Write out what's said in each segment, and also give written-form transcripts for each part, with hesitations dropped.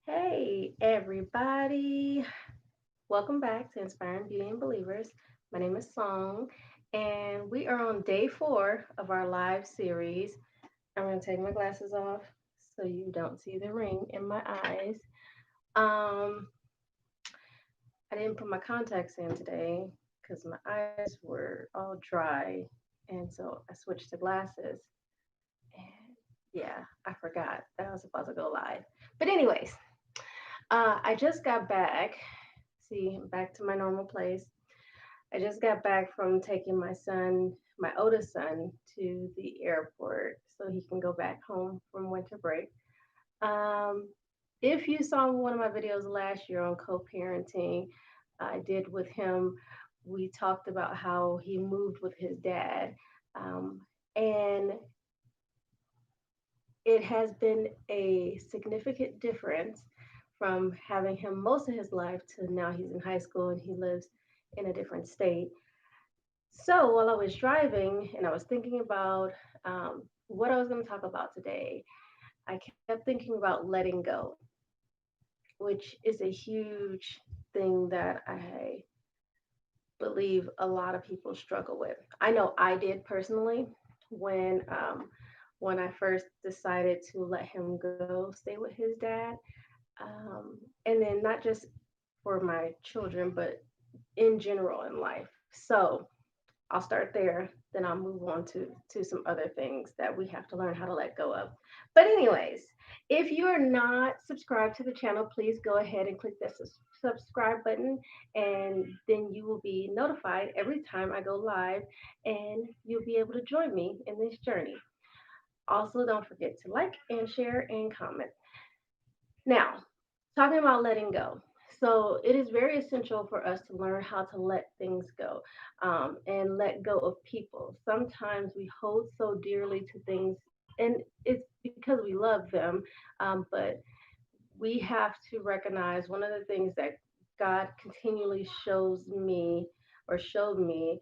Hey, everybody. Welcome back to Inspiring Beauty and Believers. My name is Song, and we are on day 4 of our live series. I'm going to take my glasses off so you don't see the ring in my eyes. Um, I didn't put my contacts in today because my eyes were all dry, and so I switched to glasses. And yeah, I forgot that I was about to go live. But, anyways, I just got back. See, back to my normal place. I just got back from taking my oldest son, to the airport so he can go back home from winter break. Um, if you saw one of my videos last year on co-parenting, I did with him. We talked about how he moved with his dad, um, and it has been a significant difference from having him most of his life to now he's in high school and he lives in a different state. So while I was driving and I was thinking about what I was going to talk about today, I kept thinking about letting go, which is a huge thing that I believe a lot of people struggle with. I know I did personally when I first decided to let him go stay with his dad, and then not just for my children, but in general in life. So I'll start there, then I'll move on to some other things that we have to learn how to let go of. But anyways, if you are not subscribed to the channel, please go ahead and click that subscribe button, and then you will be notified every time I go live, and you'll be able to join me in this journey. Also, don't forget to like and share and comment. Now, talking about letting go. So, it is very essential for us to learn how to let things go, and let go of people. Sometimes we hold so dearly to things, and it's because we love them, but we have to recognize one of the things that God continually shows me or showed me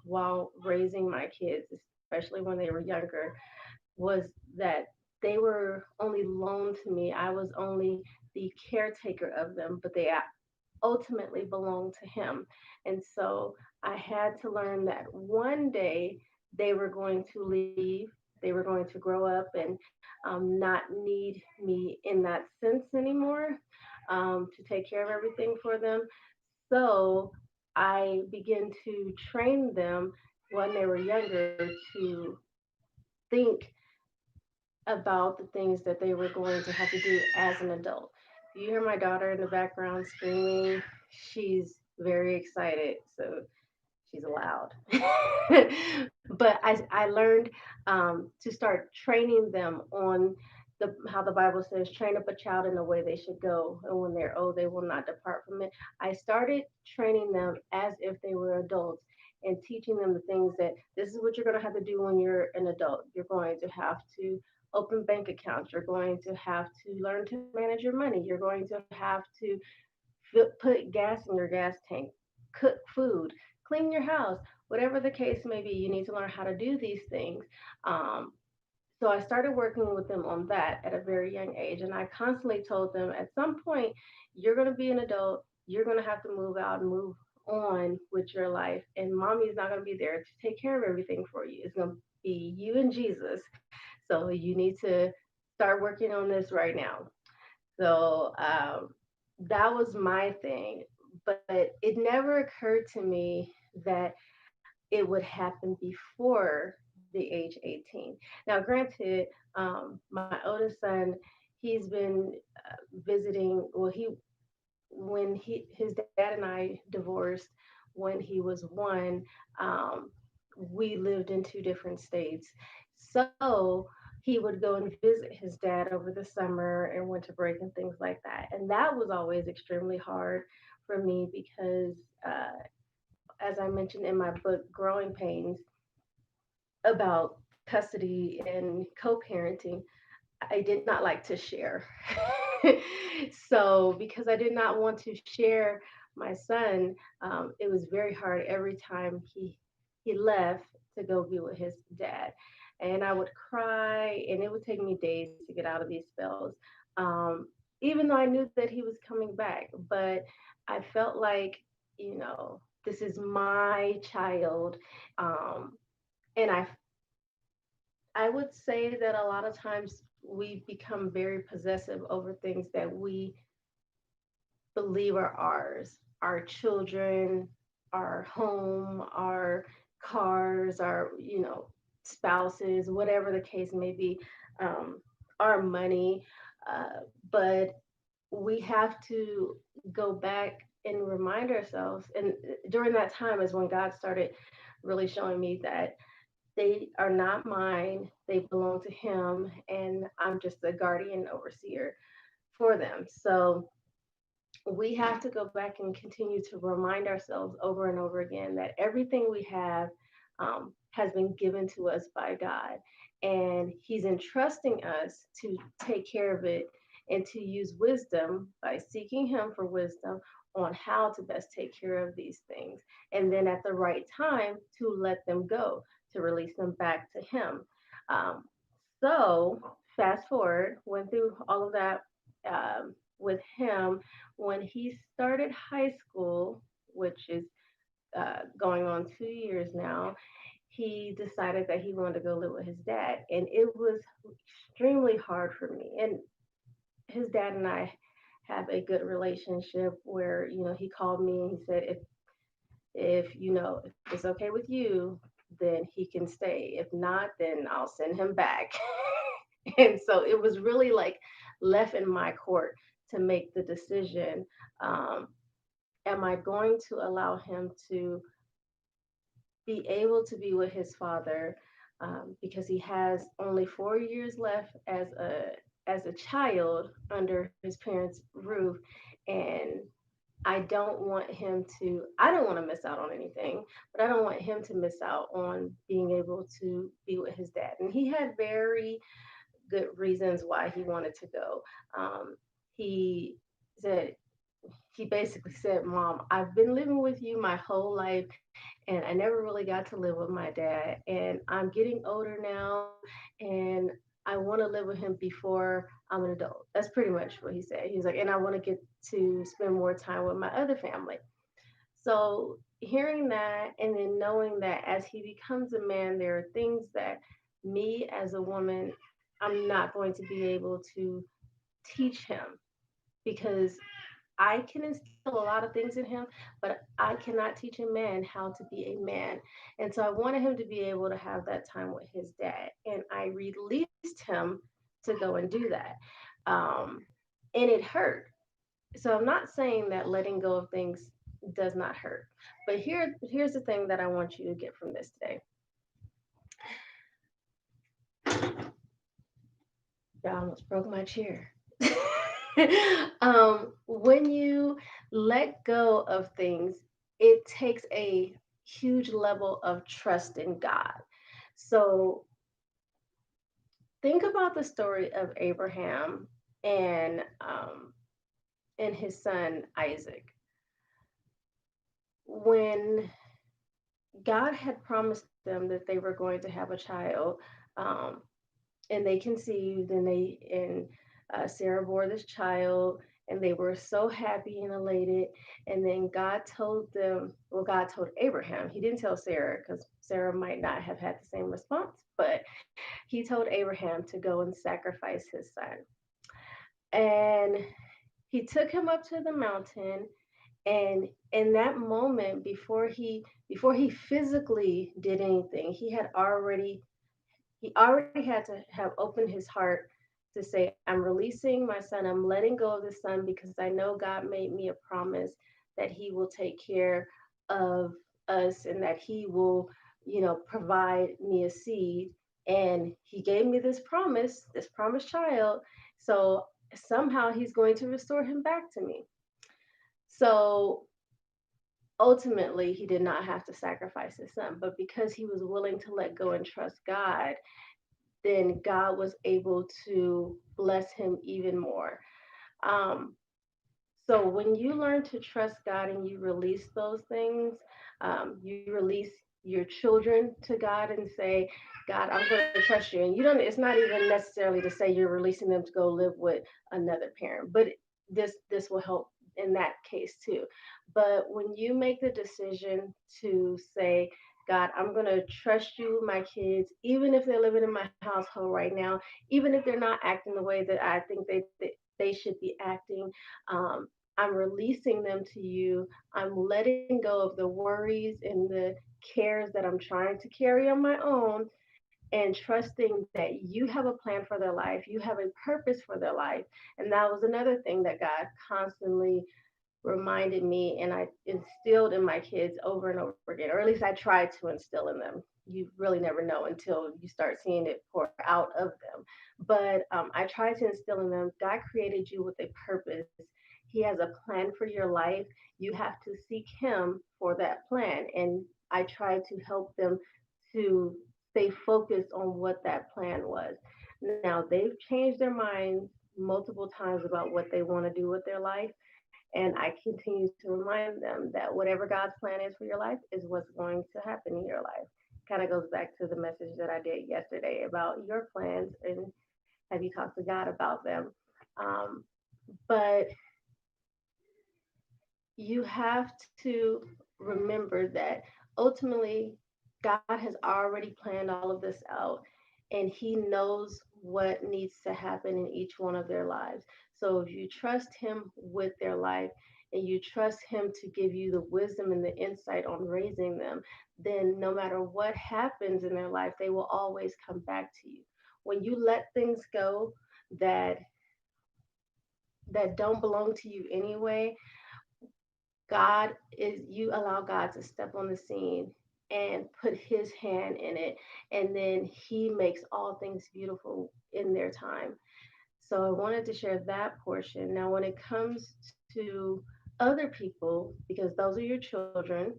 while raising my kids, especially when they were younger, was that they were only loaned to me. I was only the caretaker of them, but they ultimately belonged to him. And so I had to learn that one day they were going to leave, they were going to grow up and not need me in that sense anymore, to take care of everything for them. So I began to train them when they were younger to think about the things that they were going to have to do as an adult. If you hear my daughter in the background screaming, she's very excited. So she's loud. But I learned to start training them on how the Bible says, train up a child in the way they should go, and when they're old, they will not depart from it. I started training them as if they were adults and teaching them the things that this is what you're going to have to do when you're an adult. You're going to have to open bank accounts. You're going to have to learn to manage your money. You're going to have to put gas in your gas tank, cook food, clean your house, whatever the case may be. You need to learn how to do these things. Um, so I started working with them on that at a very young age. And I constantly told them at some point, you're going to be an adult, you're going to have to move out and move on with your life. And mommy's not going to be there to take care of everything for you. It's going to be you and Jesus. So you need to start working on this right now. So that was my thing. But it never occurred to me that it would happen before the age 18. Now, granted, my oldest son, he's been visiting, well, his dad and I divorced when he was one, um, we lived in two different states. So he would go and visit his dad over the summer and winter break and things like that. And that was always extremely hard for me because, as I mentioned in my book, Growing Pains, about custody and co parenting, I did not like to share. So, because I did not want to share my son, it was very hard every time he left to go be with his dad, and I would cry, and it would take me days to get out of these spells. Um, even though I knew that he was coming back, but I felt like, this is my child. Um, and I would say that a lot of times we become very possessive over things that we believe are ours, our children, our home, our cars, our, spouses, whatever the case may be, um, our money. Uh, but we have to go back and remind ourselves. And during that time is when God started really showing me that they are not mine, they belong to Him, and I'm just a guardian overseer for them. So we have to go back and continue to remind ourselves over and over again that everything we have has been given to us by God. And He's entrusting us to take care of it and to use wisdom by seeking Him for wisdom on how to best take care of these things. And then at the right time, to let them go, to release them back to Him. Um, so, fast forward, went through all of that with him when he started high school, which is going on 2 years now. He decided that he wanted to go live with his dad, and it was extremely hard for me. And his dad and I have a good relationship where he called me and he said if it's okay with you, then he can stay. If not, then I'll send him back. And so it was really like left in my court to make the decision. Um, am I going to allow him to be able to be with his father, because he has only 4 years left as a child under his parents' roof, and I don't want to miss out on anything, but I don't want him to miss out on being able to be with his dad. And he had very good reasons why he wanted to go. He said, he basically said, Mom, I've been living with you my whole life, and I never really got to live with my dad. And I'm getting older now, and I want to live with him before I'm an adult. That's pretty much what he said. He's like, and I want to get to spend more time with my other family. So hearing that and then knowing that as he becomes a man, there are things that me as a woman, I'm not going to be able to teach him, because I can instill a lot of things in him, but I cannot teach a man how to be a man. And so I wanted him to be able to have that time with his dad. And I released him to go and do that. Um, and it hurt. So I'm not saying that letting go of things does not hurt. But here's the thing that I want you to get from this today. I almost broke my chair. When you let go of things, it takes a huge level of trust in God. So think about the story of Abraham and and his son Isaac. When God had promised them that they were going to have a child, um, and they conceived, and Sarah bore this child, and they were so happy and elated. And then God told them, well, God told Abraham. He didn't tell Sarah because Sarah might not have had the same response, but he told Abraham to go and sacrifice his son. And he took him up to the mountain, and in that moment, before he physically did anything, he already had to have opened his heart to say, I'm releasing my son. I'm letting go of the son because I know God made me a promise that he will take care of us and that he will, provide me a seed. And he gave me this promised child. So somehow he's going to restore him back to me. So ultimately, he did not have to sacrifice his son, but because he was willing to let go and trust God, then God was able to bless him even more. Um, so when you learn to trust God and you release those things, you release your children to God and say, God, I'm going to trust you. And you don't, it's not even necessarily to say you're releasing them to go live with another parent, but this will help in that case too. But when you make the decision to say, God, I'm going to trust you with my kids, even if they're living in my household right now, even if they're not acting the way that I think they should be acting. Um, I'm releasing them to you. I'm letting go of the worries and the cares that I'm trying to carry on my own, and trusting that you have a plan for their life. You have a purpose for their life. And that was another thing that God constantly reminded me and I instilled in my kids over and over again, or at least I tried to instill in them. You really never know until you start seeing it pour out of them. But I tried to instill in them, God created you with a purpose. He has a plan for your life. You have to seek Him for that plan. And I tried to help them to stay focused on what that plan was. Now, they've changed their minds multiple times about what they want to do with their life, and I continue to remind them that whatever God's plan is for your life is what's going to happen in your life. Kind of goes back to the message that I did yesterday about your plans and have you talked to God about them. Um, but you have to remember that ultimately God has already planned all of this out, and He knows what needs to happen in each one of their lives. So if you trust Him with their life and you trust Him to give you the wisdom and the insight on raising them, then no matter what happens in their life, they will always come back to you. When you let things go that don't belong to you anyway, God is, you allow God to step on the scene and put His hand in it, and then He makes all things beautiful in their time. So I wanted to share that portion. Now, when it comes to other people, because those are your children,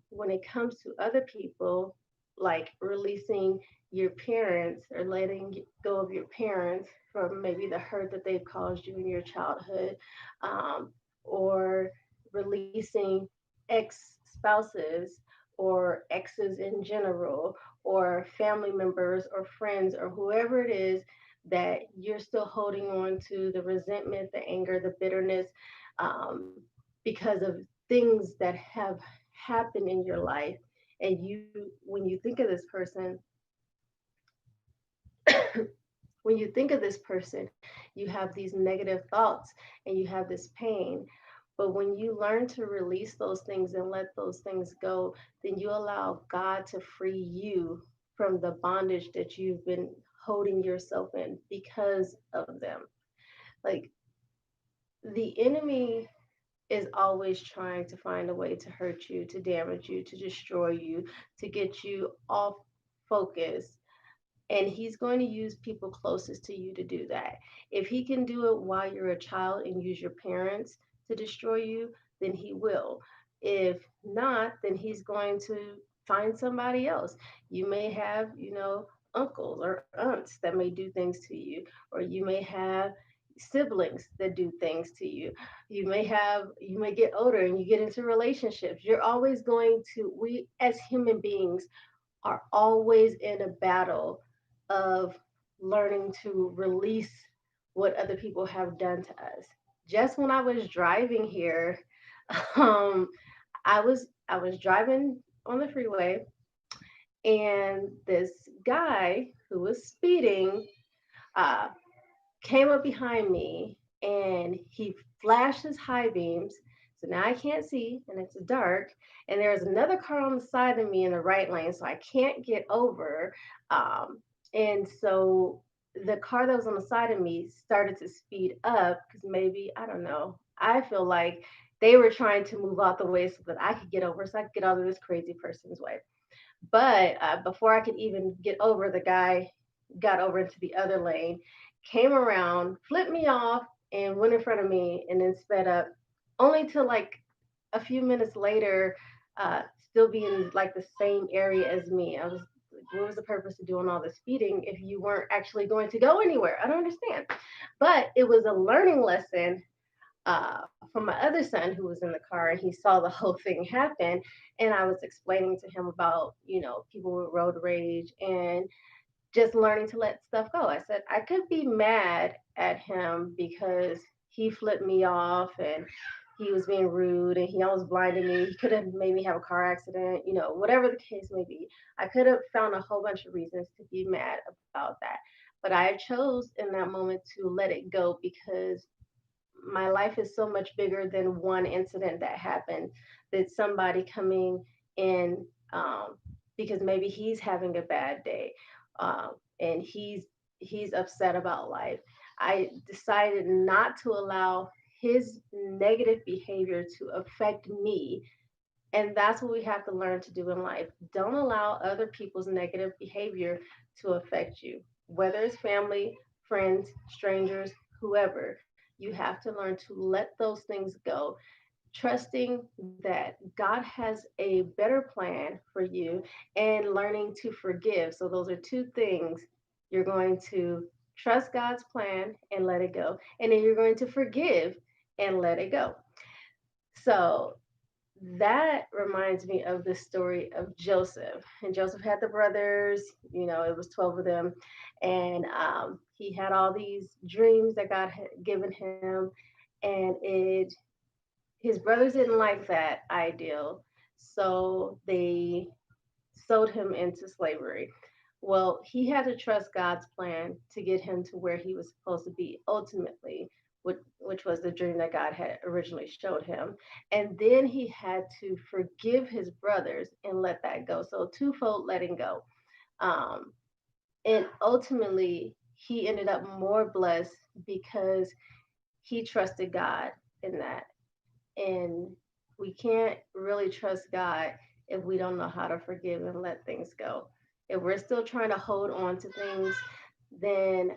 when it comes to other people, like releasing your parents or letting go of your parents from maybe the hurt that they've caused you in your childhood, um, or releasing ex spouses or exes in general, or family members or friends or whoever it is that you're still holding on to, the resentment, the anger, the bitterness, um, because of things that have happened in your life. And when you think of this person, when you think of this person, you have these negative thoughts and you have this pain. But when you learn to release those things and let those things go, then you allow God to free you from the bondage that you've been holding yourself in because of them. Like, the enemy is always trying to find a way to hurt you, to damage you, to destroy you, to get you off focus, and he's going to use people closest to you to do that. If he can do it while you're a child and use your parents to destroy you, then he will. If not, then he's going to find somebody else. You may have, uncles or aunts that may do things to you, or you may have siblings that do things to you. You may get older and you get into relationships. You're always going to, we as human beings are always in a battle of learning to release what other people have done to us. Just when I was driving here, um, I was driving on the freeway, and this guy who was speeding uh, came up behind me, and he flashed his high beams. So now I can't see and it's dark. And there's another car on the side of me in the right lane, so I can't get over. And so the car that was on the side of me started to speed up because maybe, I don't know, I feel like they were trying to move out the way so that I could get over, so I could get out of this crazy person's way. But before I could even get over, the guy got over into the other lane, came around, flipped me off, and went in front of me and then sped up, only to like a few minutes later, still be in like the same area as me. I was like, what was the purpose of doing all the speeding if you weren't actually going to go anywhere? I don't understand. But it was a learning lesson from my other son who was in the car, and he saw the whole thing happen. And I was explaining to him about, people with road rage and just learning to let stuff go. I said, I could be mad at him because he flipped me off and he was being rude and he almost blinded me. He could have made me have a car accident, whatever the case may be. I could have found a whole bunch of reasons to be mad about that. But I chose in that moment to let it go because my life is so much bigger than one incident that happened. That somebody coming in, because maybe he's having a bad day, and he's upset about life. I decided not to allow his negative behavior to affect me, and that's what we have to learn to do in life. Don't allow other people's negative behavior to affect you, whether it's family, friends, strangers, whoever. You have to learn to let those things go, trusting that God has a better plan for you, and learning to forgive. So, those are two things. You're going to trust God's plan and let it go, and then you're going to forgive and let it go. So, that reminds me of the story of Joseph. And Joseph had the brothers, it was 12 of them. And he had all these dreams that God had given him. And his brothers didn't like that ideal. So they sold him into slavery. Well, he had to trust God's plan to get him to where he was supposed to be ultimately, which was the dream that God had originally showed him. And then he had to forgive his brothers and let that go. So, twofold letting go. Um, and ultimately, he ended up more blessed because he trusted God in that. And we can't really trust God if we don't know how to forgive and let things go. If we're still trying to hold on to things, then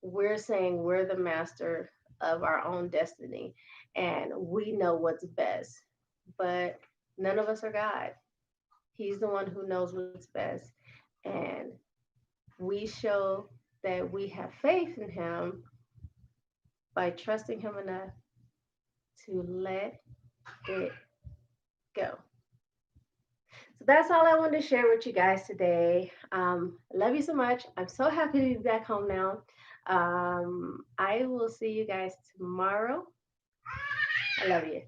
we're saying we're the master of our own destiny and we know what's best. But none of us are God. He's the one who knows what's best. And we show that we have faith in Him by trusting Him enough to let it go. So that's all I wanted to share with you guys today. I love you so much. I'm so happy to be back home now. I will see you guys tomorrow. I love you.